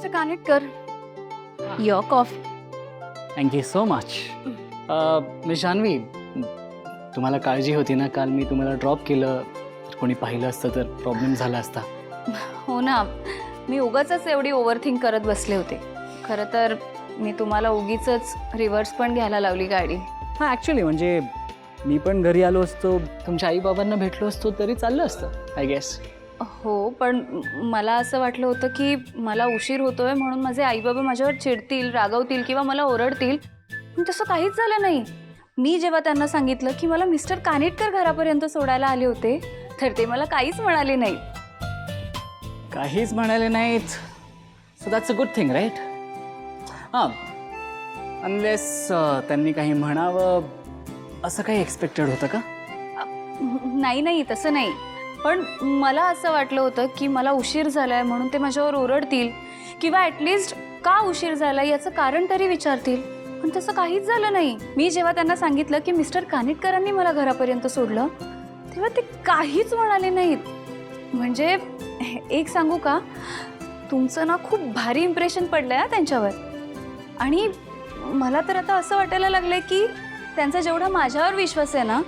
Mister Kanetkar, your coffee. Thank you so much. Miss Janhavi, तुम्हाला काळजी होती ना, काल मी तुम्हाला ड्रॉप केलं, कोणी पाहिलं असतं तर प्रॉब्लेम झाला असता. हो ना, मी उगाचच एवढी ओव्हरथिंक करत बसले होते. खरं तर मी तुम्हाला उगीचच रिव्हर्स पण घ्यायला लावली गाडी. हां, ॲक्च्युली म्हणजे मी पण घरी आलो असतो, तुमच्या आईबाबांना भेटलो असतो तरी चाललं असतं आय गेस. हो, पण मला असं वाटलं होतं की मला उशीर होतोय म्हणून माझे आईबाबा माझ्यावर चिडतील, रागवतील किंवा मला ओरडतील. पण तसं काहीच झालं नाही. मी जेव्हा त्यांना सांगितलं की मला मिस्टर कानेटकर घरापर्यंत सोडायला आले होते, तर ते मला काहीच म्हणाले नाहीत. काहीच म्हणाले नाहीत. So that's a good thing, right? हां, अनलेस त्यांनी काही म्हणावं असं काही एक्सपेक्टेड होतं का? नाही, तसं नाही. पण मला असं वाटलं होतं की मला उशीर झालाय म्हणून ते माझ्यावर ओरडतील किंवा ॲटलिस्ट का उशीर झाला याचं कारण तरी विचारतील. पण तसं काहीच झालं नाही. मी जेव्हा त्यांना सांगितलं की मिस्टर कानेटकरांनी मला घरापर्यंत सोडलं, तेव्हा ते काहीच म्हणाले नाहीत. म्हणजे एक सांगू का, तुमचं ना खूप भारी इम्प्रेशन पडलंय हा त्यांच्यावर. आणि मला तर आता असं वाटायला लागलंय की त्यांचा जेवढा माझ्यावर विश्वास आहे ना,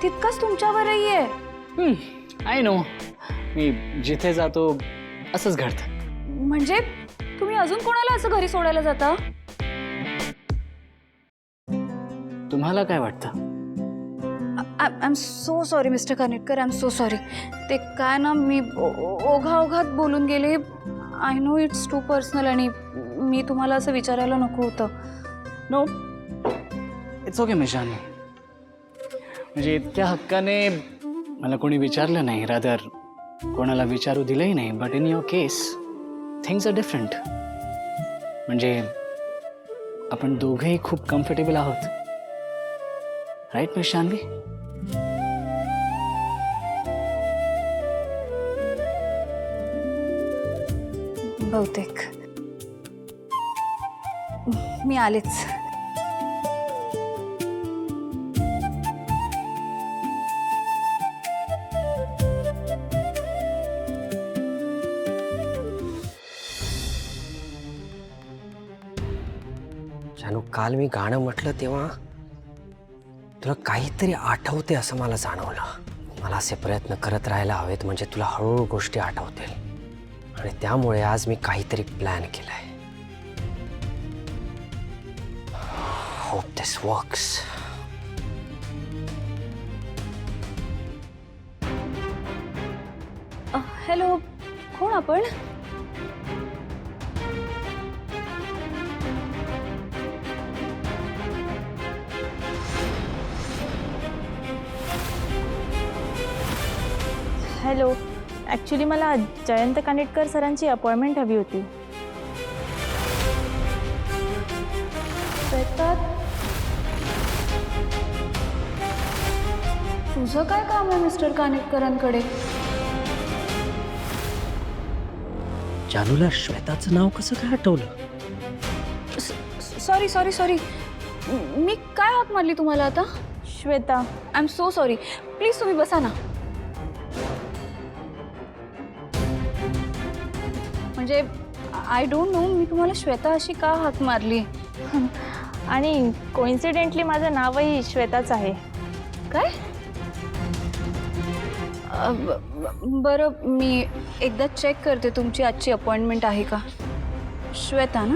तितकाच तुमच्यावरही आहे. आय नो, मी जिथे जातो असंच घडतं. म्हणजे तुम्ही अजून कोणाला असं घरी सोडायला जाता? तुम्हाला काय वाटतं? I am so sorry mister Kanetkar, I am so sorry. ते काय ना, मी ओघात बोलून गेले. I know it's too personal आणि मी तुम्हाला असं विचारायला नको होतं. No, it's okay miss Janhavi. म्हणजे इतक्या हक्काने मला कोणी विचारलं नाही, रादर कोणाला विचारू दिलंही नाही. But in your case things are different. म्हणजे आपण दोघेही खूप कम्फर्टेबल आहोत, राईट मिस जान्हवी? बहुतेक. मी आलेच. जानू, काल मी गाणं म्हटलं तेव्हा तुला काहीतरी आठवते असं मला जाणवलं. मला असे प्रयत्न करत राहायला हवेत म्हणजे तुला हळूहळू गोष्टी आठवतील. आणि त्यामुळे आज मी काहीतरी प्लॅन केलाय. होप दिस वर्क्स. हॅलो, कोण आपण? हॅलो, ॲक्च्युली मला जयंत कानेटकर सरांची अपॉइंटमेंट हवी होती. तुझं काय काम आहे मिस्टर कानेटकरांकडे? जानूला श्वेताचं नाव कसं काय आठवलं? सॉरी. मी काय हाक मारली तुम्हाला आता? Shweta. I am so sorry. Please तुम्ही बसा ना. म्हणजे आय डोंट नो, मी तुम्हाला श्वेता अशी का हाक मारली? आणि कोइन्सिडेंटली माझं नावही श्वेताच आहे. काय? बरं, मी एकदा चेक करते तुमची आजची अपॉइंटमेंट आहे का. श्वेता ना?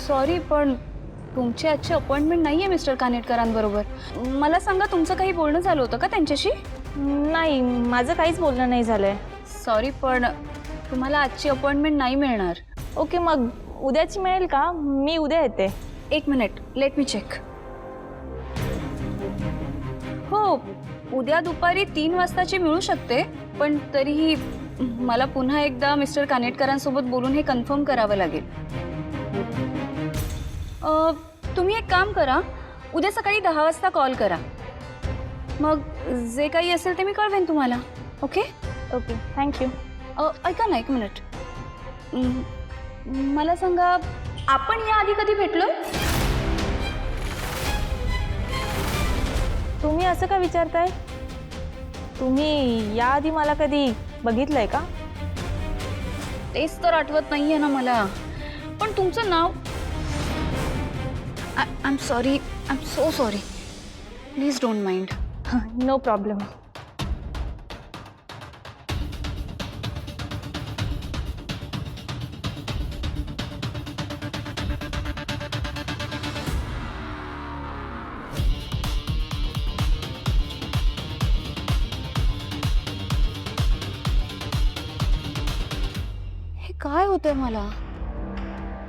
सॉरी, पण तुमची आजची अपॉइंटमेंट नाही आहे मिस्टर कानेटकरांबरोबर. मला सांगा, तुमचं काही बोलणं झालं होतं का त्यांच्याशी? नाही, माझं काहीच बोलणं नाही झालंय. सॉरी, पण तुम्हाला आजची अपॉइंटमेंट नाही मिळणार. ओके, मग उद्याची मिळेल का? मी उद्या येते. एक मिनिट, लेट मी चेक. हो, उद्या दुपारी 3 वाजताची मिळू शकते, पण तरीही मला पुन्हा एकदा मिस्टर कानेटकरांसोबत बोलून हे कन्फर्म करावं लागेल. तुम्ही एक काम करा, उद्या सकाळी 10 वाजता कॉल करा. मग जे काही असेल ते मी कळवेन तुम्हाला. ओके? Okay, thank you. ऐका ना, एक मिनिट. मला सांगा, आपण याआधी कधी भेटलोय? तुम्ही असं का विचारताय? तुम्ही याआधी मला कधी बघितलंय का? तेच तर आठवत नाहीये ना मला. पण तुमचं नाव I am sorry, I am so sorry. Please don't mind. No problem. हे काय होतंय मला?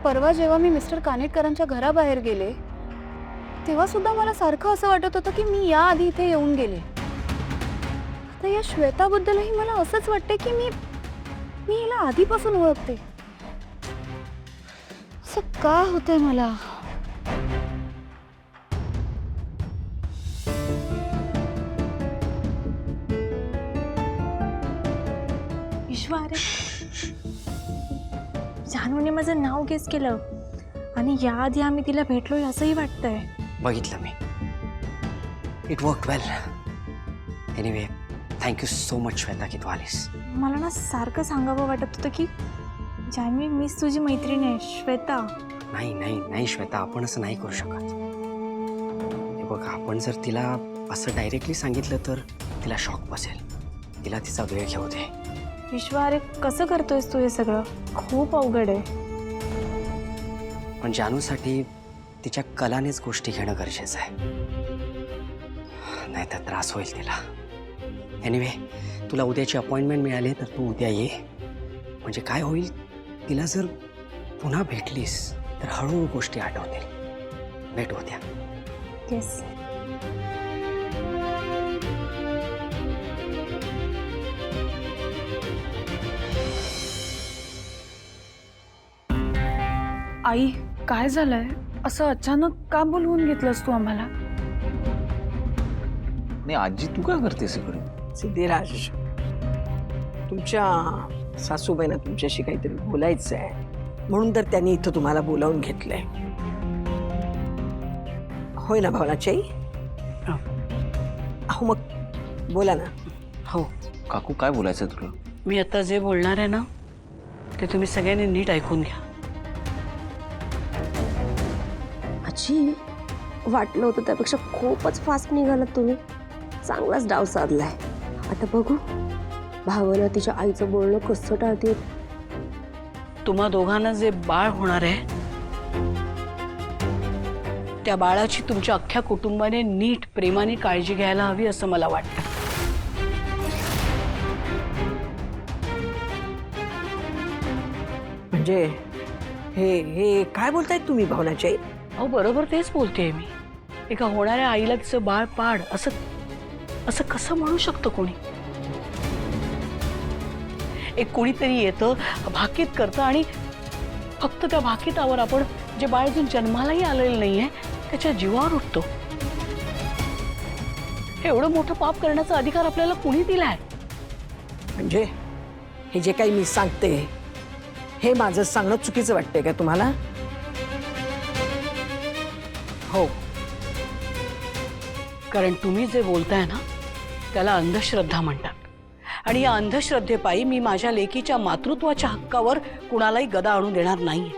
परवा जेव्हा मी मिस्टर कानेटकरांच्या घराबाहेर गेले तेव्हा सुद्धा मला सारखं असं वाटत होतं की मी याआधी इथे येऊन गेले. आता या श्वेताबद्दलही मला असंच वाटते की मी हिला आधीपासून ओळखते. असं का होतंय मला? विश्वा, अरे जानूने माझं नाव गेस केलं आणि याआधी आम्ही तिला भेटलोय असंही वाटतंय. बघितलं मी. It work well. Anyway thank you so much Shweta की तू आलीस. मला ना सारखं सांगावं वाटत होतं की जानवी, मीच तुझी मैत्रीण आहे श्वेता. नाही नाही नाही श्वेता, आपण असं नाही करू शकत. हे बघ, आपण जर तिला असं डायरेक्टली सांगितलं तर तिला शॉक बसेल. तिला तिचा वेळ घेऊ दे. विश्वा, अरे कसं करतोयस तू हे सगळं? खूप अवघड आहे. पण जानूसाठी तिच्या कलानेच गोष्टी घेणं गरजेचं आहे, नाही तर त्रास होईल तिला. एनिवे तुला उद्याची अपॉइंटमेंट मिळाली तर तू उद्या ये. म्हणजे काय होईल, तिला जर पुन्हा भेटलीस तर हळूहळू गोष्टी आठवतील. भेट उद्या. येस. आई, काय झालंय? असं अचानक का बोलवून घेतलंस तू आम्हाला? नाही आजी, तू काय करतेस इकडे? सिद्धिराज, तुमच्या सासूबाईंना तुमच्याशी काहीतरी बोलायचं आहे म्हणून तर त्यांनी इथं तुम्हाला बोलावून घेतलंय. होय ना भावनाची? अहो मग बोला ना. हो काकू, काय बोलायचं तुला? मी आता जे बोलणार आहे ना ते तुम्ही सगळ्यांनी नीट ऐकून घ्या. आजी, वाटलं होतं त्यापेक्षा खूपच फास्ट निघालात तुम्ही. चांगलाच डाव साधलाय. आता बघू भावना तिच्या आईचं बोलणं कसं टाळते. तुम्हा दोघांना जे बाळ होणार आहे त्या बाळाची तुमच्या अख्ख्या कुटुंबाने नीट प्रेमाने काळजी घ्यायला हवी असं मला वाटतं. म्हणजे हे हे काय बोलतायत तुम्ही भावनाची? अहो बरोबर तेच बोलतेय मी. एका होणाऱ्या आईला तिचं बाळ पाड असं असं कसं म्हणू शकतं कोणी? एक कोणीतरी येतं, भाकीत करतं आणि फक्त त्या भाकीतावर आपण जे बाळ अजून जन्मालाही आलेलं नाहीये त्याच्या जीवावर उठतो. एवढं मोठं पाप करण्याचा अधिकार आपल्याला कुणी दिलाय? म्हणजे हे जे काही मी सांगते हे माझं सांगणं चुकीचं वाटतंय का तुम्हाला? हो, कारण तुम्ही जे बोलताय ना त्याला अंधश्रद्धा म्हणतात आणि या अंधश्रद्धेपायी मी माझ्या लेकीच्या मातृत्वाच्या हक्कावर कुणालाही गदा आणून देणार नाहीये.